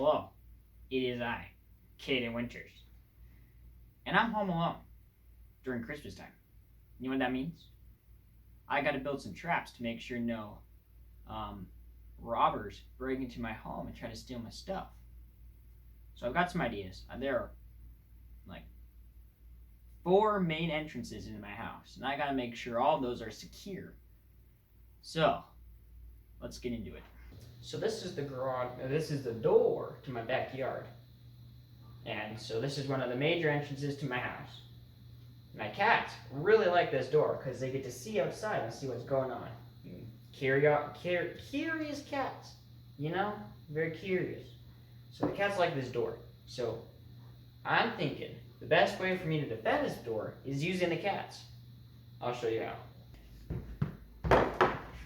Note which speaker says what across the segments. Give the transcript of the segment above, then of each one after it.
Speaker 1: Hello, it is I, Caden Winters, and I'm home alone during Christmas time. You know what that means? I got to build some traps to make sure no robbers break into my home and try to steal my stuff. So I've got some ideas. There are like 4 main entrances into my house, and I got to make sure all of those are secure. So let's get into it. So this is the garage. This is the door to my backyard. And so this is one of the major entrances to my house. My cats really like this door because they get to see outside and see what's going on. Curious cats, you know? Very curious. So the cats like this door. So I'm thinking the best way for me to defend this door is using the cats. I'll show you how.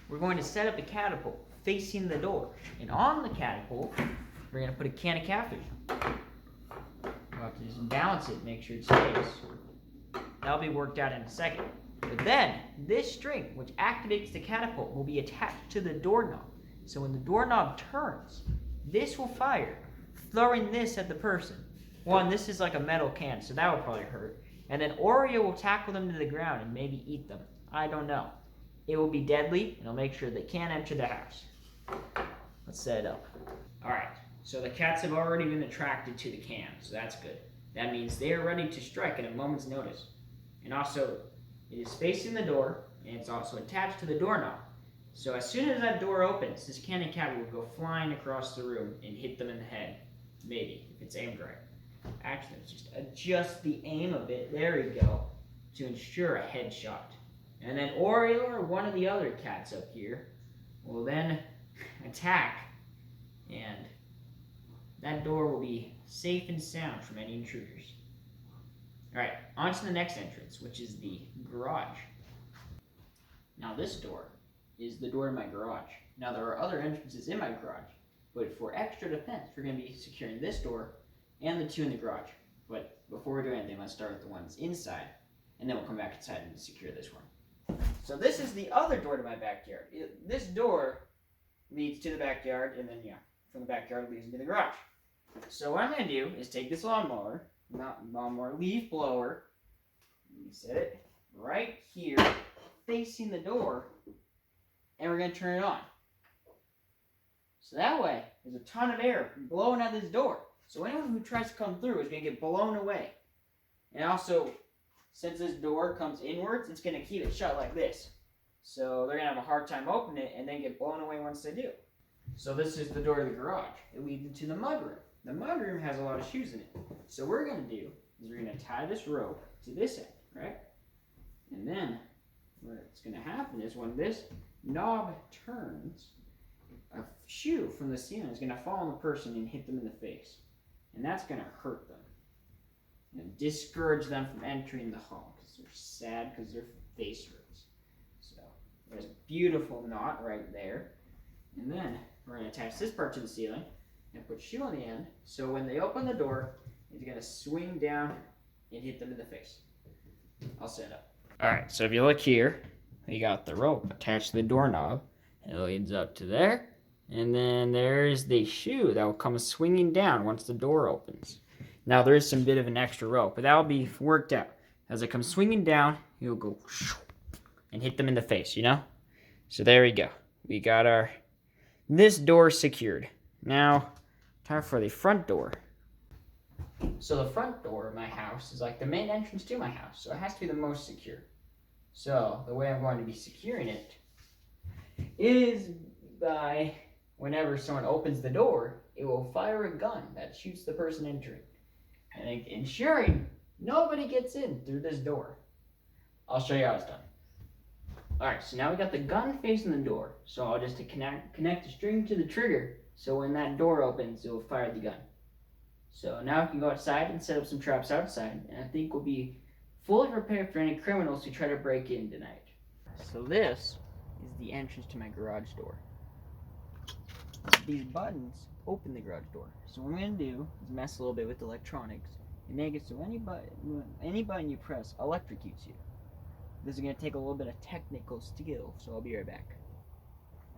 Speaker 1: We're going to set up a catapult facing the door. And on the catapult, we're going to put a can of catfish. We'll have to just balance it, make sure it stays. That'll be worked out in a second. But then, this string, which activates the catapult, will be attached to the doorknob. So when the doorknob turns, this will fire, throwing this at the person. One, this is like a metal can, so that will probably hurt. And then Oreo will tackle them to the ground and maybe eat them. I don't know. It will be deadly, and it'll make sure they can't enter the house. Let's set it up. Alright, so the cats have already been attracted to the can, so that's good. That means they are ready to strike at a moment's notice. And also, it is facing the door, and it's also attached to the doorknob. So as soon as that door opens, this cannon cat will go flying across the room and hit them in the head. Maybe, if it's aimed right. Actually, let's just adjust the aim a bit, there we go, to ensure a headshot. And then Oreo or one of the other cats up here will then attack, and that door will be safe and sound from any intruders. Alright, on to the next entrance, which is the garage. Now this door is the door to my garage. Now there are other entrances in my garage, but for extra defense, we're going to be securing this door and the 2 in the garage. But before we do anything, let's start with the ones inside, and then we'll come back inside and secure this one. So this is the other door to my backyard. This door leads to the backyard, and then, from the backyard it leads into the garage. So what I'm going to do is take this leaf blower, and set it right here, facing the door, and we're going to turn it on. So that way, there's a ton of air blowing out this door. So anyone who tries to come through is going to get blown away. And also, since this door comes inwards, it's going to keep it shut like this. So they're going to have a hard time opening it and then get blown away once they do. So this is the door to the garage. It leads into the mudroom. The mudroom has a lot of shoes in it. So what we're going to do is we're going to tie this rope to this end, right? And then what's going to happen is when this knob turns, a shoe from the ceiling is going to fall on the person and hit them in the face. And that's going to hurt them. And discourage them from entering the home because they're sad because their face hurts. So there's a beautiful knot right there. And then we're going to attach this part to the ceiling and put shoe on the end. So when they open the door, it's going to swing down and hit them in the face. I'll set it up. Alright, so if you look here, we got the rope attached to the doorknob. It leads up to there. And then there's the shoe that will come swinging down once the door opens. Now there is some bit of an extra rope, but that will be worked out. As it comes swinging down, you'll go and hit them in the face, you know? So there we go. We got this door secured. Now, time for the front door. So the front door of my house is like the main entrance to my house, so it has to be the most secure. So the way I'm going to be securing it is by whenever someone opens the door, it will fire a gun that shoots the person entering, and ensuring nobody gets in through this door. I'll show you how it's done. Alright, so now we got the gun facing the door, so I'll just connect the string to the trigger, so when that door opens, it will fire the gun. So now we can go outside and set up some traps outside, and I think we'll be fully prepared for any criminals who try to break in tonight. So this is the entrance to my garage door. These buttons open the garage door. So what I'm going to do is mess a little bit with the electronics and make it so any button you press electrocutes you. This is going to take a little bit of technical skill, so I'll be right back.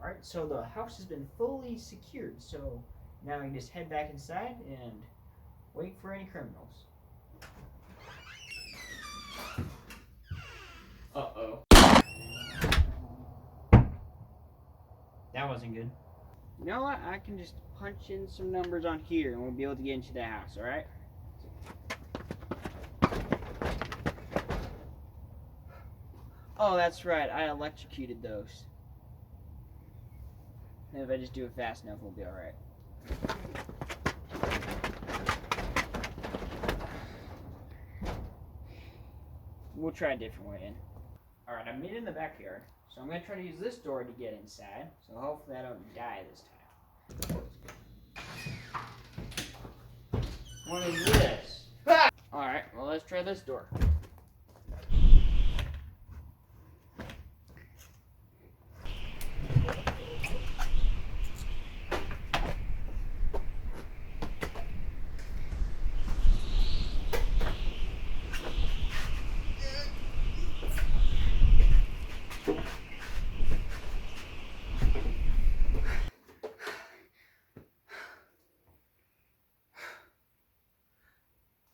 Speaker 1: Alright, so the house has been fully secured, so Now we can just head back inside and wait for any criminals. Uh-oh. That wasn't good. You know what? I can just punch in some numbers on here and we'll be able to get into the house, alright? Oh, that's right. I electrocuted those. And if I just do it fast enough, we'll be alright. We'll try a different way in. Alright, I'm in the backyard. So I'm going to try to use this door to get inside. So hopefully I don't die this time. What is this? Ah! Alright, well let's try this door.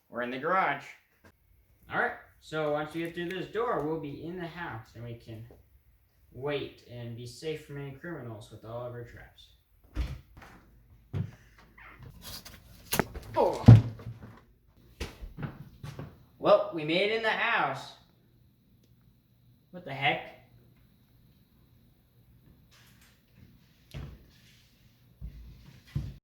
Speaker 1: We're in the garage. Alright, so once we get through this door, we'll be in the house and we can wait and be safe from any criminals with all of our traps. Oh! Well, we made it in the house. What the heck?